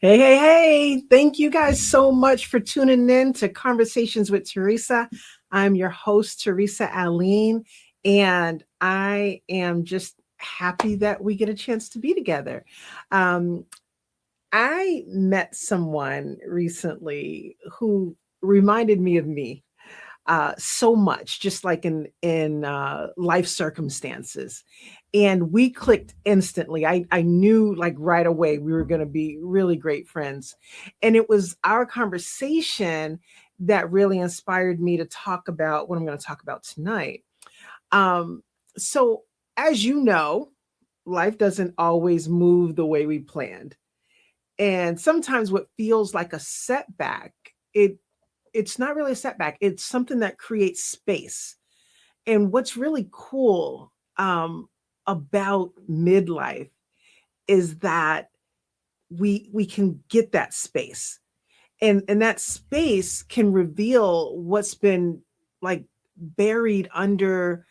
Hey, hey, hey. Thank you guys so much for tuning in to Conversations with Teresa. I'm your host, Teresa Aline, and I am just happy that we get a chance to be together. Um, I met someone recently who reminded me of me so much, just like in life circumstances. And we clicked instantly. I knew like right away we were going to be really great friends. And it was our conversation that really inspired me to talk about what I'm going to talk about tonight. Um, so, as you know, life doesn't always move the way we planned. And sometimes what feels like a setback, it's not really a setback. It's something that creates space. And what's really cool about midlife is that we can get that space, and that space can reveal what's been like buried under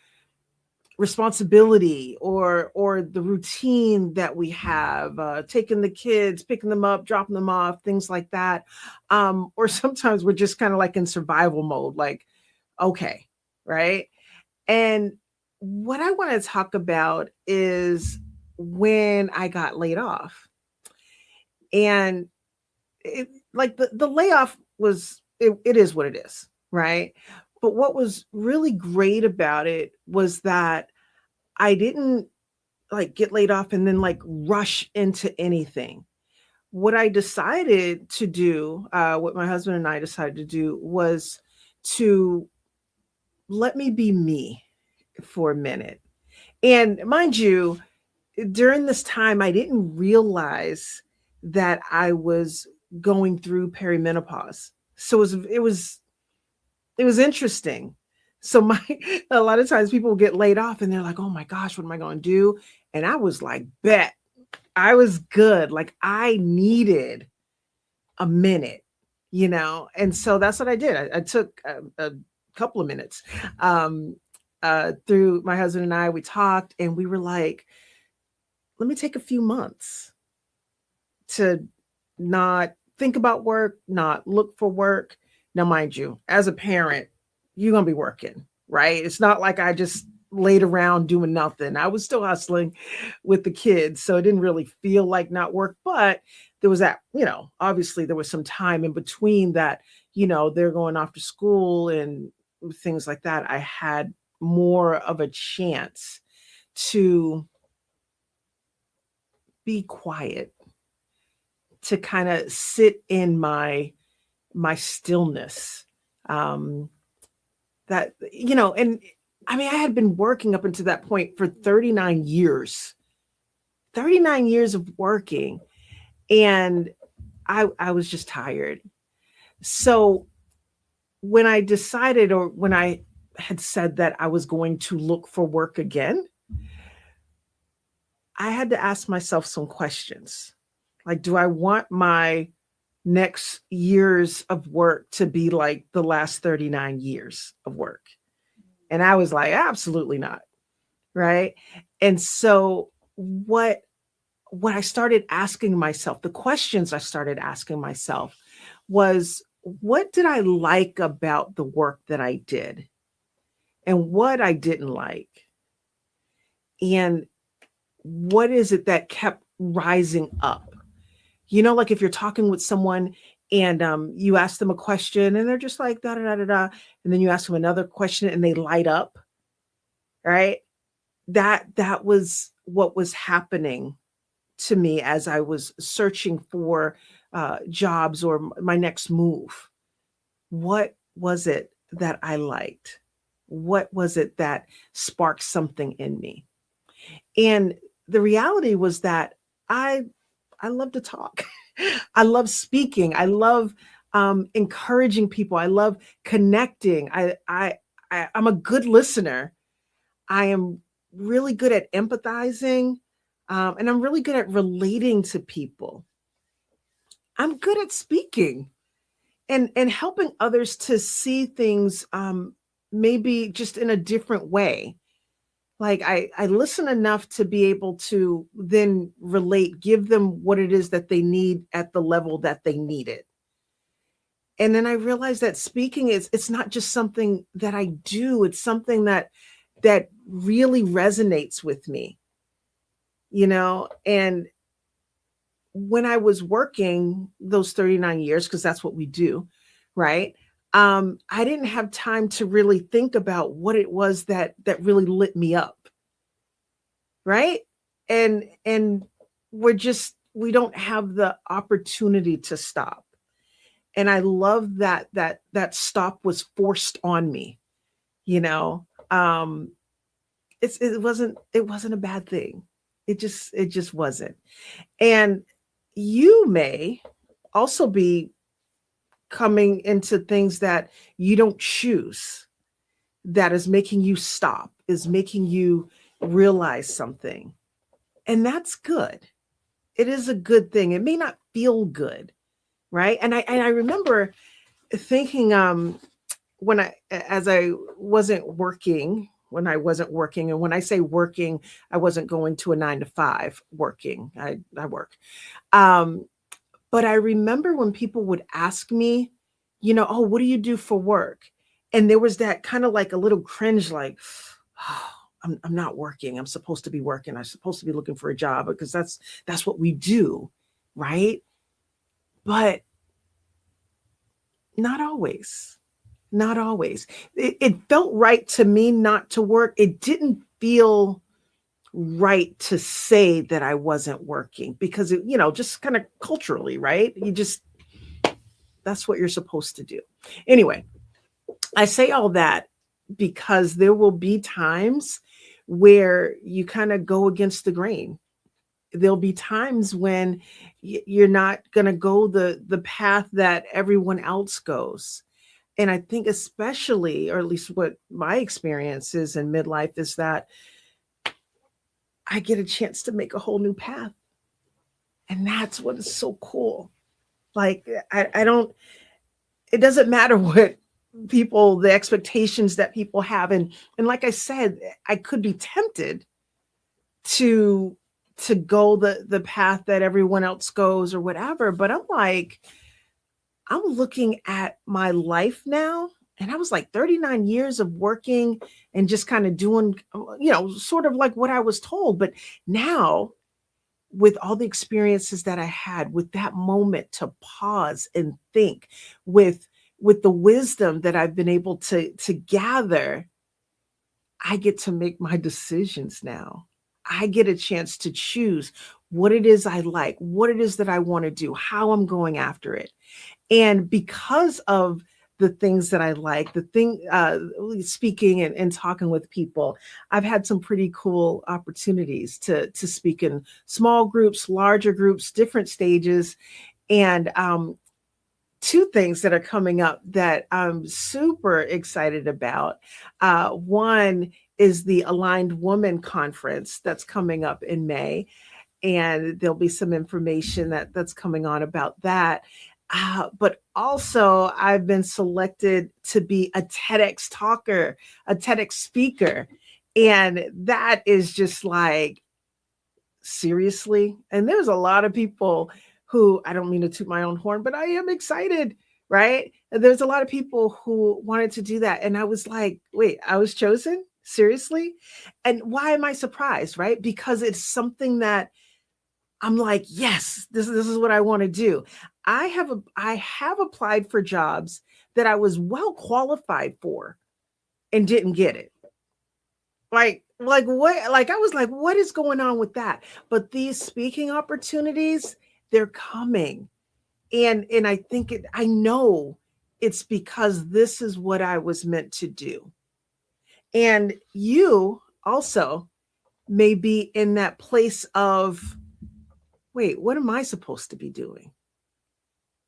responsibility or the routine that we have, taking the kids, picking them up, dropping them off, things like that. Or sometimes we're just kind of like in survival mode, like, okay, right? And what I want to talk about is when I got laid off. And like the layoff it is what it is, right? But what was really great about it was that I didn't like get laid off and then like rush into anything. What I decided to do, what my husband and I decided to do was to let me be me for a minute. And mind you, during this time, I didn't realize that I was going through perimenopause. So it was interesting. So my a lot of times people get laid off and they're like, "Oh my gosh, what am I going to do?" And I was like, "Bet." I was good. Like I needed a minute, And so that's what I did. I took a couple of minutes. Um through my husband and I, we talked and we were like, let me take a few months to not think about work, not look for work. Now, mind you, as a parent, you're going to be working, right? It's not like I just laid around doing nothing. I was still hustling with the kids. So it didn't really feel like not work, but there was that, obviously there was some time in between that, they're going off to school and things like that. I had more of a chance to be quiet, to kind of sit in my stillness. Um, that and I mean, I had been working up until that point for 39 years. 39 years of working, and I was just tired. So when I decided, or when I had said that I was going to look for work again, I had to ask myself some questions. Like, do I want my next years of work to be like the last 39 years of work? And I was like, absolutely not. Right. And so what I started asking myself, the questions I started asking myself was, what did I like about the work that I did and what I didn't like? And what is it that kept rising up? Like if you're talking with someone and you ask them a question and they're just like da da da da da, and then you ask them another question and they light up, right? That was what was happening to me as I was searching for jobs or my next move. What was it that I liked? What was it that sparked something in me? And the reality was that I I love to talk. I love speaking. I love encouraging people. I love connecting. I'm a good listener. I am really good at empathizing, and I'm really good at relating to people. I'm good at speaking and helping others to see things maybe just in a different way. Like I listen enough to be able to then relate, give them what it is that they need at the level that they need it. And then I realized that speaking is, it's not just something that I do, it's something that really resonates with me, you know? And when I was working those 39 years, because that's what we do, right? I didn't have time to really think about what it was that really lit me up, right? And we don't have the opportunity to stop. And I love that stop was forced on me, you know. It wasn't a bad thing. It just wasn't. And you may also be coming into things that you don't choose, that is making you stop, is making you realize something. And that's good. It is a good thing. It may not feel good, right? And I remember thinking, when I as I wasn't working, when I wasn't working, and when I say working, I wasn't going to a 9 to 5 working. I work. Um, but I remember when people would ask me, "Oh, what do you do for work?" And there was that kind of like a little cringe, like, oh, I'm not working. I'm supposed to be working. I'm supposed to be looking for a job because that's what we do, right? But not always. Not always. It felt right to me not to work. It didn't feel right to say that I wasn't working because just kind of culturally, right? That's what you're supposed to do. Anyway, I say all that because there will be times where you kind of go against the grain. There'll be times when you're not going to go the path that everyone else goes. And I think especially, or at least what my experience is in midlife, is that I get a chance to make a whole new path. And that's what is so cool. Like I don't, it doesn't matter what the expectations that people have. And like I said, I could be tempted to go the path that everyone else goes or whatever. But I'm like, I'm looking at my life now, and I was like 39 years of working and just kind of doing, sort of like what I was told. But now, with all the experiences that I had, with that moment to pause and think, with the wisdom that I've been able to gather, I get to make my decisions now. I get a chance to choose what it is I like, what it is that I want to do, how I'm going after it. And because of the things that I like, speaking and talking with people, I've had some pretty cool opportunities to speak in small groups, larger groups, different stages. And two things that are coming up that I'm super excited about. One is the Aligned Woman Conference that's coming up in May, and there'll be some information that's coming on about that. But also, I've been selected to be a TEDx talker, a TEDx speaker. And that is just like, seriously. And there's a lot of people who, I don't mean to toot my own horn, but I am excited, right? And there's a lot of people who wanted to do that. And I was like, wait, I was chosen? Seriously? And why am I surprised, right? Because it's something that I'm like, yes, this is what I want to do. I have applied for jobs that I was well qualified for and didn't get it. Like what? Like I was like, what is going on with that? But these speaking opportunities, they're coming, and I think I know it's because this is what I was meant to do. And you also may be in that place of, wait, what am I supposed to be doing?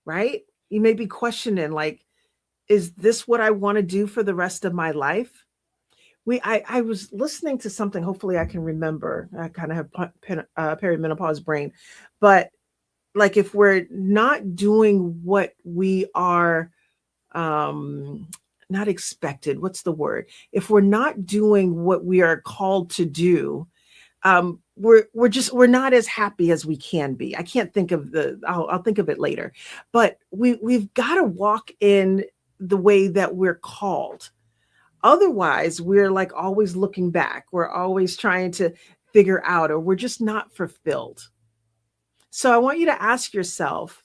Right? You may be questioning, like, is this what I want to do for the rest of my life? I was listening to something, hopefully I can remember. I kind of have perimenopause brain, but like if we're not doing what we are, um, not expected, what's the word? If we're not doing what we are called to do, we're not as happy as we can be. I can't think of I'll think of it later. But we've got to walk in the way that we're called. Otherwise, we're like always looking back. We're always trying to figure out, or we're just not fulfilled. So I want you to ask yourself,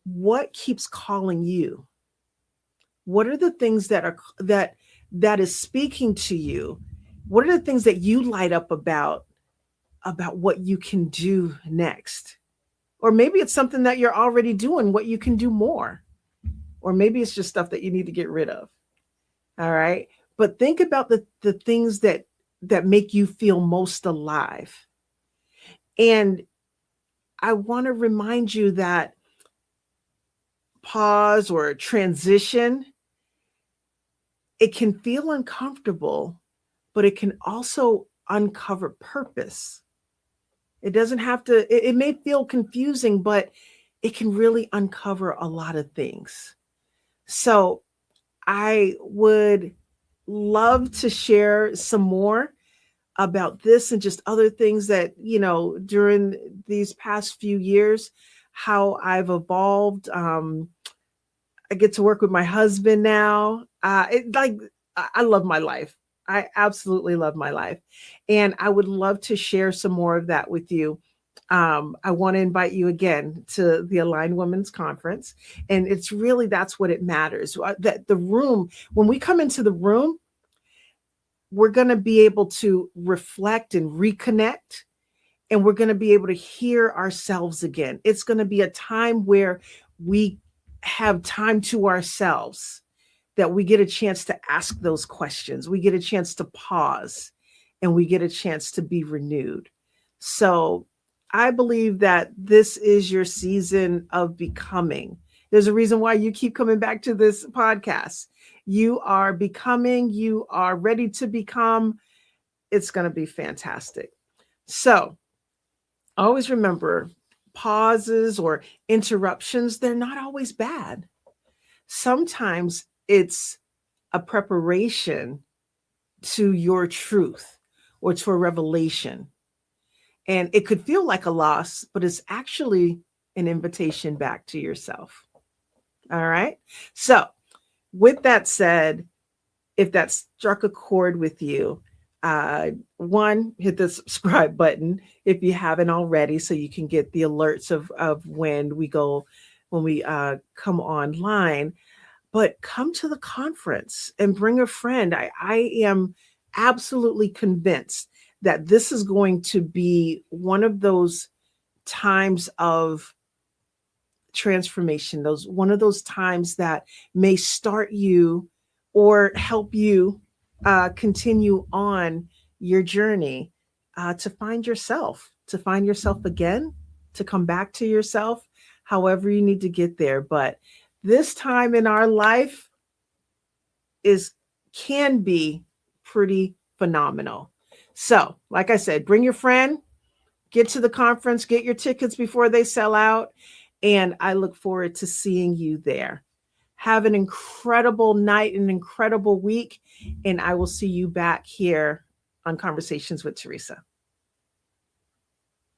what keeps calling you? What are the things that is speaking to you? What are the things that you light up about what you can do next? Or maybe it's something that you're already doing, what you can do more. Or maybe it's just stuff that you need to get rid of. All right. But think about the things that make you feel most alive. And I want to remind you that pause or transition, it can feel uncomfortable, but it can also uncover purpose. It doesn't have to, it may feel confusing, but it can really uncover a lot of things. So I would love to share some more about this and just other things that, during these past few years, how I've evolved. I get to work with my husband now. I love my life. I absolutely love my life. And I would love to share some more of that with you. I want to invite you again to the Aligned Women's Conference. And that's what it matters. That the room, when we come into the room, we're going to be able to reflect and reconnect, and we're going to be able to hear ourselves again. It's going to be a time where we have time to ourselves, that we get a chance to ask those questions. We get a chance to pause, and we get a chance to be renewed. So I believe that this is your season of becoming. There's a reason why you keep coming back to this podcast. You are becoming, you are ready to become. It's going to be fantastic. So always remember, pauses or interruptions, they're not always bad. Sometimes it's a preparation to your truth or to a revelation. And it could feel like a loss, but it's actually an invitation back to yourself. All right. So with that said, if that struck a chord with you, one, hit the subscribe button if you haven't already, so you can get the alerts of when we come online. But come to the conference and bring a friend. I am absolutely convinced that this is going to be one of those times of transformation, one of those times that may start you or help you continue on your journey to find yourself again, to come back to yourself, however you need to get there. But this time in our life can be pretty phenomenal. So, like I said, bring your friend, get to the conference, get your tickets before they sell out, and I look forward to seeing you there. Have an incredible night, an incredible week, and I will see you back here on Conversations with Teresa.